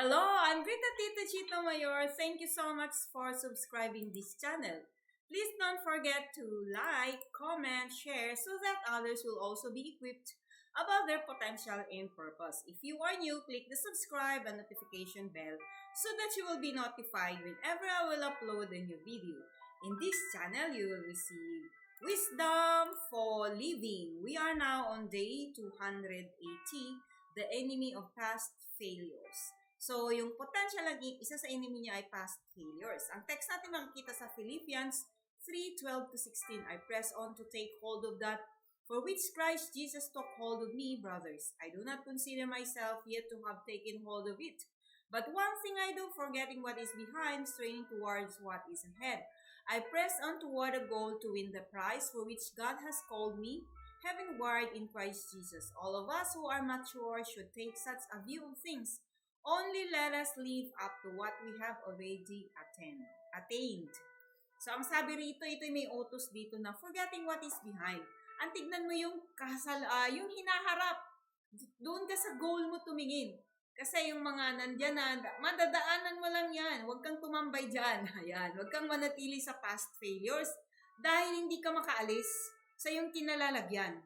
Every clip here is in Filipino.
Hello, I'm Rita Tita Chito Mayor. Thank you so much for subscribing this channel. Please don't forget to like, comment, share so that others will also be equipped about their potential and purpose. If you are new, click the subscribe and notification bell so that you will be notified whenever I will upload a new video. In this channel, you will receive wisdom for living. We are now on day 280, the enemy of past failures. So, yung potential lagi, isa sa enemy niya ay past failures. Ang text natin makikita sa Philippians 3:12-16, I press on to take hold of that for which Christ Jesus took hold of me, brothers. I do not consider myself yet to have taken hold of it. But one thing I do, forgetting what is behind, straining towards what is ahead. I press on toward a goal to win the prize for which God has called me, heavenward in Christ Jesus. All of us who are mature should take such a view of things. Only let us live up to what we have already attained. So, ang sabi rito, ito may utos dito na forgetting what is behind. Ang tignan mo yung yung hinaharap. Doon ka sa goal mo tumingin. Kasi yung mga nandyan na, madadaanan mo lang yan. Huwag kang tumambay dyan. Ayan. Huwag kang manatili sa past failures dahil hindi ka makaalis sa yung kinalalagyan.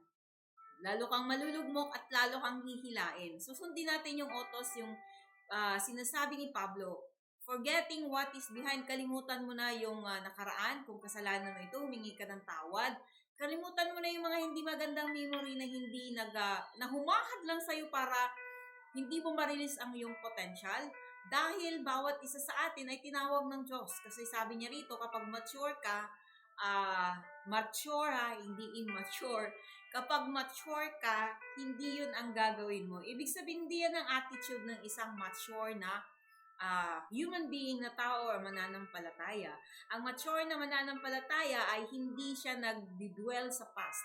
Lalo kang malulugmok at lalo kang hihilain. So, sundin natin yung utos, yung sinasabi ni Pablo, forgetting what is behind, kalimutan mo na yung nakaraan, kung kasalanan mo ito, humingi ka ng tawad. Kalimutan mo na yung mga hindi magandang memory na hindi na humahad lang sa'yo para hindi mo ma-release ang iyong potential. Dahil bawat isa sa atin ay tinawag ng Diyos. Kasi sabi niya rito, kapag mature ka, hindi immature. Kapag mature ka, hindi yun ang gagawin mo. Ibig sabihin, hindi yan ang attitude ng isang mature na human being na tao or mananampalataya. Ang mature na mananampalataya ay hindi siya nag-dwell sa past.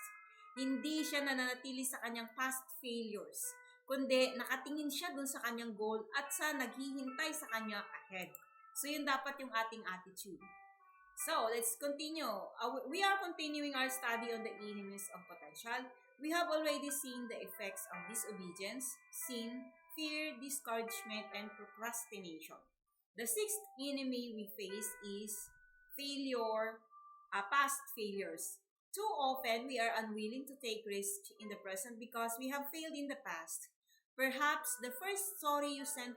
Hindi siya nananatili sa kanyang past failures. Kundi nakatingin siya dun sa kanyang goal at sa naghihintay sa kanya ahead. So yun dapat yung ating attitude. So, let's continue. We are continuing our study on the enemies of potential. We have already seen the effects of disobedience, sin, fear, discouragement, and procrastination. The sixth enemy we face is failure, past failures. Too often, we are unwilling to take risks in the present because we have failed in the past. Perhaps the first story you sent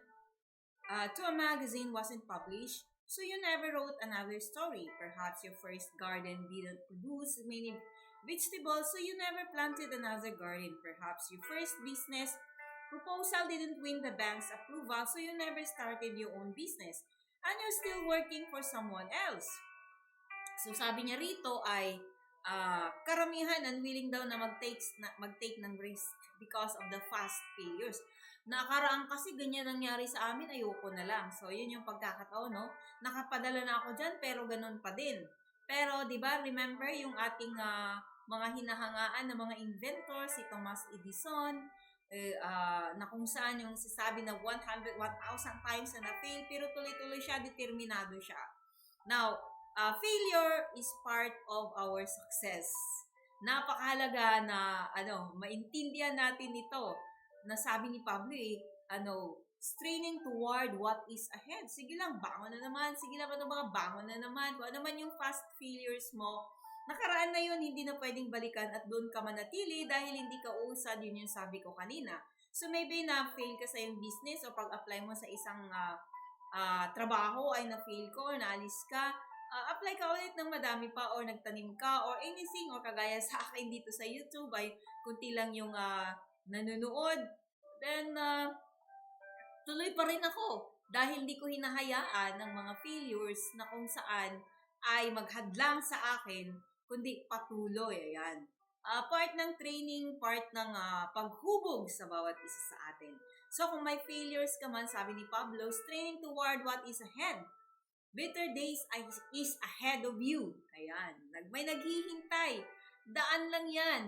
to a magazine wasn't published, so you never wrote another story. Perhaps your first garden didn't produce many vegetables, so you never planted another garden. Perhaps your first business proposal didn't win the bank's approval, so you never started your own business. And you're still working for someone else. So sabi niya rito ay karamihan unwilling daw na mag-take ng risk because of the fast failures. Nakaraan kasi ganyan nangyari sa amin, ayoko na lang. So, yun yung pagkakataon, no? Nakapadala na ako dyan, pero ganun pa din. Pero, di ba, remember yung ating mga hinahangaan ng mga inventors, si Thomas Edison, na kung saan yung sasabi na 1,000 times na na-fail, pero tuloy-tuloy siya, determinado siya. Now, failure is part of our success. Napakahalaga na maintindihan natin ito na sabi ni Pablo straining toward what is ahead. Sige lang, bangon na naman. Sige lang, bangon na naman. Kung ano man yung past failures mo, nakaraan na yun, hindi na pwedeng balikan at doon ka manatili dahil hindi ka usad. Yun yung sabi ko kanina. So maybe na-fail ka sa yung business o pag-apply mo sa isang trabaho ay na-fail ko or naalis ka, apply ka ulit ng madami pa or nagtanim ka or anything or kagaya sa akin dito sa YouTube ay kunti lang yung nanonood, then tuloy pa rin ako dahil hindi ko hinahayaan ng mga failures na kung saan ay maghadlang sa akin, kundi patuloy. Ayan. Part ng training, part ng paghubog sa bawat isa sa atin. So kung may failures ka man, sabi ni Pablo, training toward what is ahead. Better days is ahead of you. Ayan. May naghihintay. Daan lang yan.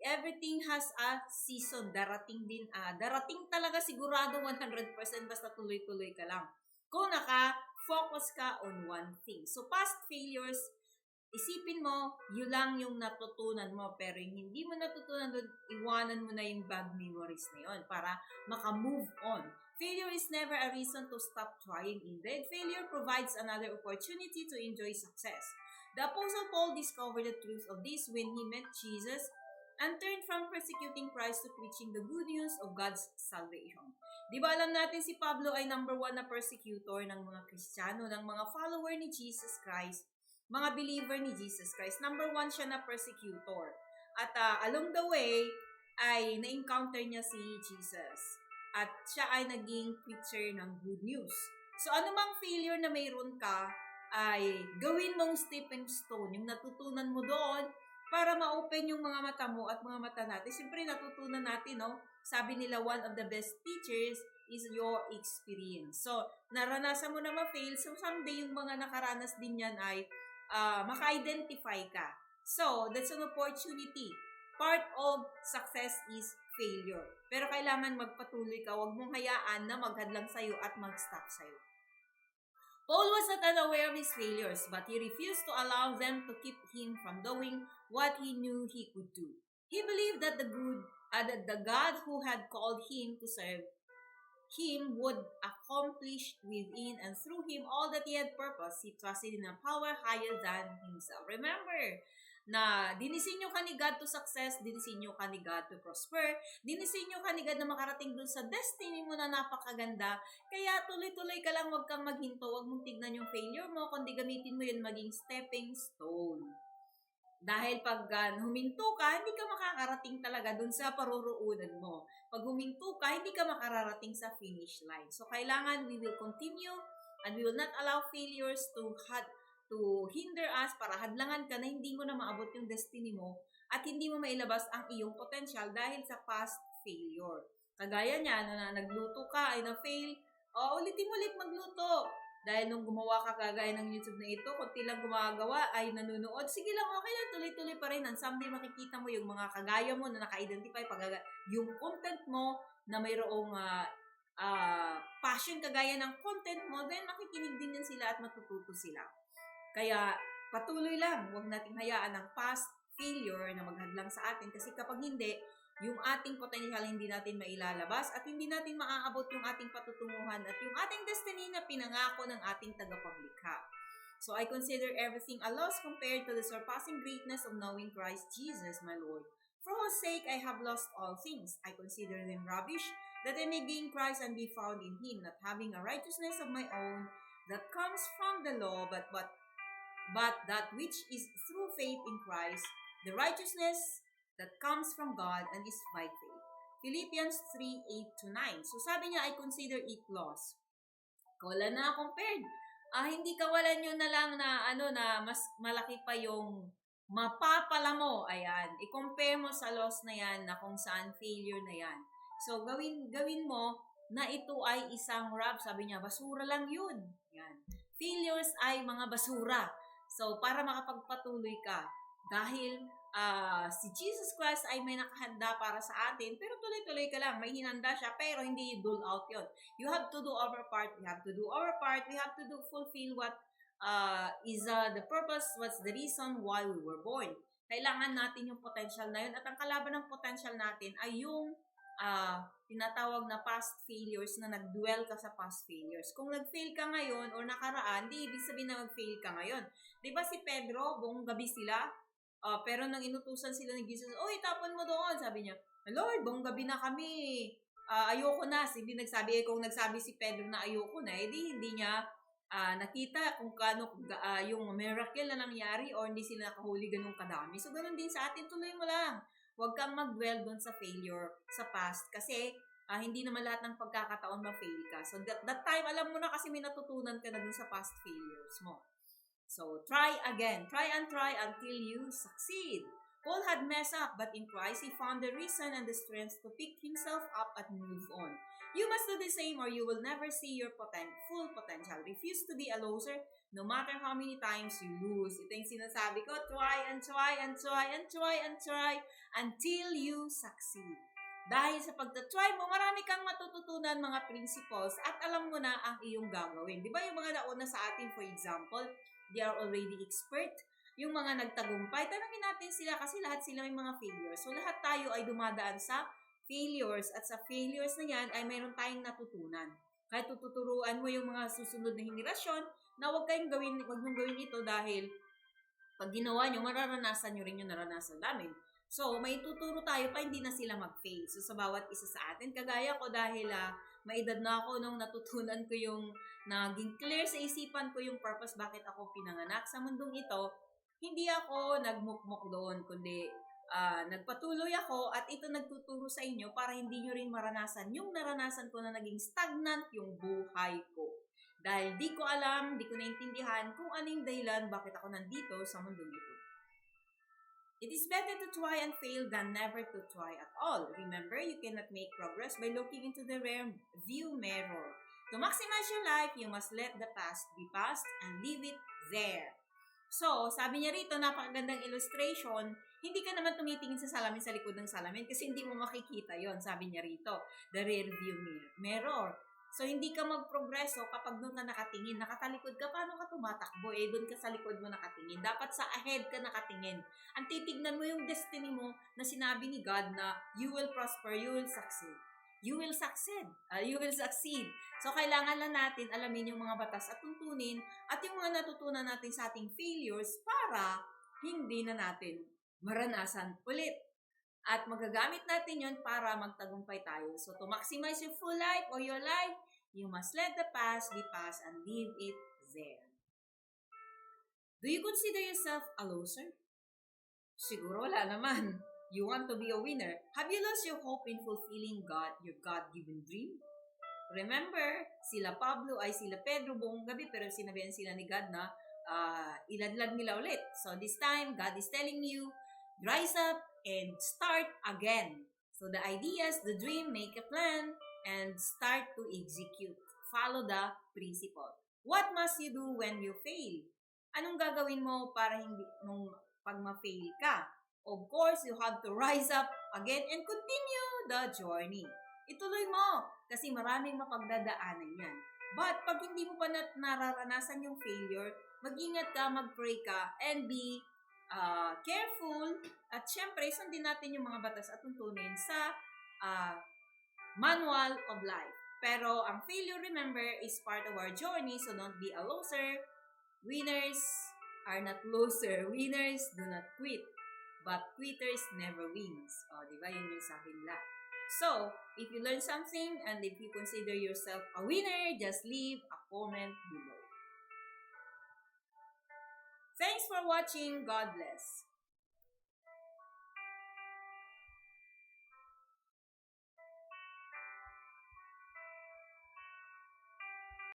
Everything has a season. Darating din. Darating talaga sigurado 100% basta tuloy-tuloy ka lang. Kung naka-focus ka on one thing. So, past failures isipin mo, yun lang yung natutunan mo, pero yung hindi mo natutunan doon, iwanan mo na yung bad memories na yun para maka-move on. Failure is never a reason to stop trying. Indeed, failure provides another opportunity to enjoy success. The Apostle Paul discovered the truth of this when he met Jesus and turned from persecuting Christ to preaching the good news of God's salvation. Di ba alam natin si Pablo ay number 1 na persecutor ng mga Kristiyano, ng mga follower ni Jesus Christ, mga believer ni Jesus Christ. Number 1 siya na persecutor. At along the way, ay na-encounter niya si Jesus. At siya ay naging preacher ng good news. So anumang failure na mayroon ka, ay gawin mong stepping stone, yung natutunan mo doon, para ma-open yung mga mata mo at mga mata natin. Siyempre, natutunan natin, no? Sabi nila, one of the best teachers is your experience. So, naranasan mo na ma-fail. So, someday, yung mga nakaranas din yan ay maka-identify ka. So, that's an opportunity. Part of success is failure. Pero kailangan magpatuloy ka. Huwag mong hayaan na maghadlang sa'yo at mag-stop sa'yo. Paul was not unaware of his failures, but he refused to allow them to keep him from doing what he knew he could do. He believed that the God who had called him to serve him would accomplish within and through him all that he had purposed. He trusted in a power higher than himself. Remember, na dinisenyo ka ni God to success, dinisenyo ka ni God to prosper, dinisenyo ka ni God na makarating dun sa destiny mo na napakaganda. Kaya tuloy-tuloy ka lang, huwag kang maghinto, huwag mong tignan yung failure mo, kundi gamitin mo yun maging stepping stone. Dahil pag huminto ka, hindi ka makakarating talaga dun sa paruroonan mo. Pag huminto ka, hindi ka makararating sa finish line. So, kailangan we will continue and we will not allow failures to hinder us, para hadlangan ka na hindi mo na maabot yung destiny mo at hindi mo mailabas ang iyong potential dahil sa past failure. Kagaya niya, na nagluto ka ay na-fail, ulitin mo ulit magluto. Dahil nung gumawa ka kagaya ng YouTube na ito, kunti lang gumagawa ay nanonood, sige lang, okay lang, tuloy-tuloy pa rin. And someday makikita mo yung mga kagaya mo na naka-identify, yung content mo na mayroong passion kagaya ng content mo, then makikinig din yan sila at matututo sila. Kaya patuloy lang, huwag nating hayaan ang past failure na maghadlang sa atin, kasi kapag hindi, yung ating potential hindi natin mailalabas at hindi natin maaabot yung ating patutunguhan at yung ating destiny na pinangako ng ating tagapaglikha. So I consider everything a loss compared to the surpassing greatness of knowing Christ Jesus, my Lord. For whose sake I have lost all things. I consider them rubbish, that I may gain Christ and be found in Him, not having a righteousness of my own that comes from the law, but that which is through faith in Christ, the righteousness that comes from God and is by faith. Philippians 3:8-9. So sabi niya, I consider it loss. Wala na compared. Hindi kawalan nyo na lang na mas malaki pa yung mapapala mo. Ayan. I-compare mo sa loss na yan, na kung saan failure na yan. So gawin mo na ito ay isang sabi niya, basura lang yun. Yan. Failures ay mga basura. So, para makapagpatuloy ka, dahil si Jesus Christ ay may nakahanda para sa atin, pero tuloy-tuloy ka lang, may hinanda siya, pero hindi dole out yun. You have to do our part, we have to do our part, we have to fulfill what is the purpose, what's the reason why we were born. Kailangan natin yung potential na yun, at ang kalaban ng potential natin ay yung tinatawag na past failures, na nag-dwell ka sa past failures. Kung nag-fail ka ngayon or nakaraan, di ibig sabihin na mag-fail ka ngayon. Diba si Pedro, buong gabi sila, pero nang inutusan sila ni Jesus, itapon mo doon, sabi niya, Lord, buong gabi na kami, ayoko na. Hindi nagsabi, kung nagsabi si Pedro na ayoko na, hindi niya nakita kung kano yung miracle na nangyari or hindi sila nakahuli ganun kadami. So, ganun din sa atin, tuloy mo lang. Huwag kang mag-dwell dun sa failure sa past, kasi hindi naman lahat ng pagkakataon ma-fail ka. So, that time, alam mo na kasi may natutunan ka na dun sa past failures mo. So, try again. Try and try until you succeed. Paul had messed up, but in Christ, he found the reason and the strength to pick himself up and move on. You must do the same or you will never see your full potential. Refuse to be a loser no matter how many times you lose. Ito yung sinasabi ko, try and try and try and try and try until you succeed. Dahil sa pagtatry mo, marami kang matututunan mga principles at alam mo na ang iyong gagawin. Di ba yung mga nauna sa atin, for example, they are already expert yung mga nagtagumpay, tanungin natin sila kasi lahat sila may mga failures. So, lahat tayo ay dumadaan sa failures at sa failures na yan ay mayroon tayong natutunan. Kaya tututuruan mo yung mga susunod na henerasyon na huwag mong gawin ito dahil pag ginawa nyo, mararanasan nyo rin yung naranasan namin. So, may tuturo tayo pa hindi na sila mag-fail. So, sa bawat isa sa atin, kagaya ko dahil maedad na ako nung natutunan ko yung naging clear sa isipan ko yung purpose bakit ako pinanganak sa mundong ito, hindi ako nagmukmuk doon, kundi nagpatuloy ako at ito nagtuturo sa inyo para hindi nyo rin maranasan yung naranasan ko na naging stagnant yung buhay ko. Dahil di ko alam, di ko naintindihan kung anong dahilan bakit ako nandito sa mundong ito. It is better to try and fail than never to try at all. Remember, you cannot make progress by looking into the rear view mirror. To maximize your life, you must let the past be past and leave it there. So, sabi niya rito, napakagandang illustration, hindi ka naman tumitingin sa salamin sa likod ng salamin kasi hindi mo makikita yon. Sabi niya rito, the rear view mirror. So, hindi ka magprogreso kapag doon ka nakatingin. Nakatalikod ka, paano ka tumatakbo? Doon ka sa likod mo nakatingin. Dapat sa ahead ka nakatingin. Ang titignan mo yung destiny mo na sinabi ni God na you will prosper, you will succeed. You will succeed. You will succeed. So, kailangan lang natin alamin yung mga batas at tuntunin at yung mga natutunan natin sa ating failures para hindi na natin maranasan ulit. At magagamit natin yon para magtagumpay tayo. So, to maximize your full life or your life, you must let the past be past and leave it there. Do you consider yourself a loser? Siguro wala naman. You want to be a winner. Have you lost your hope in fulfilling your God-given dream? Remember, sila Pablo ay sila Pedro buong gabi pero sinabihan sila ni God na iladlad nila ulit. So this time, God is telling you, rise up and start again. So the ideas, the dream, make a plan, and start to execute. Follow the principle. What must you do when you fail? Anong gagawin mo para hindi pag ma-fail ka? Of course, you have to rise up again and continue the journey. Ituloy mo kasi maraming mapagdadaanan yan. But pag hindi mo pa nararanasan yung failure, mag-ingat ka, mag-pray ka, and be careful. At syempre, sundin natin yung mga batas at tuntunin sa manual of life. Pero ang failure, remember, is part of our journey, so don't be a loser. Winners are not loser. Winners do not quit. But quitters never wins. Diba? Yun yung sa nila. So, if you learn something and if you consider yourself a winner, just leave a comment below. Thanks for watching. God bless.